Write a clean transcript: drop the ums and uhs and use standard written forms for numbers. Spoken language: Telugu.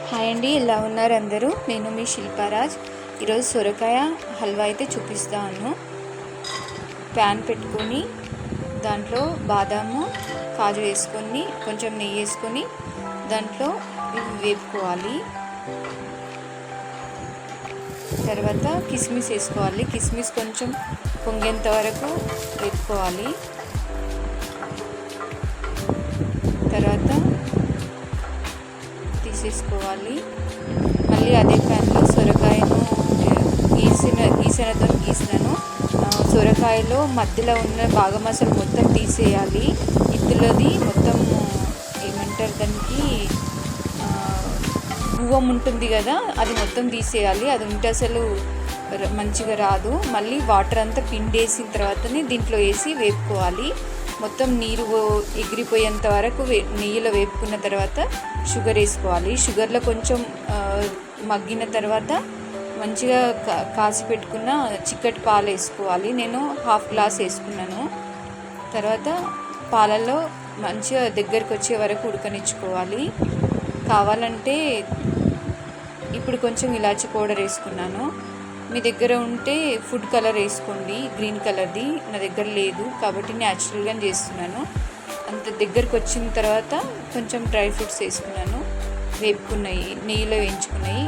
హాయ్ అండి, ఎలా ఉన్నారు అందరూ? నేను మీ శిల్పారాజ్. ఈరోజు సొరకాయ హల్వా అయితే చూపిస్తాను. ప్యాన్ పెట్టుకొని దాంట్లో బాదాము, కాజు వేసుకొని కొంచెం నెయ్యి వేసుకొని దాంట్లో ఇవి వేపుకోవాలి. తర్వాత కిస్మిస్ వేసుకోవాలి. కిస్మిస్ కొంచెం పొంగేంత వరకు వేపుకోవాలి. తర్వాత తీసేసుకోవాలి. మళ్ళీ అదే ప్యాన్లో సొరకాయను గీసెనతో గీసినాను. సొరకాయలో మధ్యలో ఉన్న భాగం అసలు మొత్తం తీసేయాలి. ఇందులోది మొత్తం ఏమంటారు దానికి, గువ్వం ఉంటుంది కదా, అది మొత్తం తీసేయాలి. అది ఉంటే అసలు మంచిగా రాదు. మళ్ళీ వాటర్ అంతా పిండేసిన తర్వాతనే దీంట్లో వేసి వేపుకోవాలి. మొత్తం నీరు ఎగిరిపోయేంత వరకు నెయ్యిలో వేపుకున్న తర్వాత షుగర్ వేసుకోవాలి. షుగర్లో కొంచెం మగ్గిన తర్వాత మంచిగా కాసి పెట్టుకున్న చిక్కటి పాలు వేసుకోవాలి. నేను 1/2 గ్లాస్ వేసుకున్నాను. తర్వాత పాలల్లో మంచిగా దగ్గరికి వచ్చే వరకు ఉడకనిచ్చుకోవాలి. కావాలంటే ఇప్పుడు కొంచెం ఇలాచి పౌడర్ వేసుకున్నాను. మీ దగ్గర ఉంటే ఫుడ్ కలర్ వేసుకోండి, గ్రీన్ కలర్ది. నా దగ్గర లేదు కాబట్టి న్యాచురల్గా చేస్తున్నాను. అంత దగ్గరకు వచ్చిన తర్వాత కొంచెం డ్రై ఫ్రూట్స్ వేసుకున్నాను, వేపుకున్నాయి, నెయ్యిలో వేయించుకున్నాయి.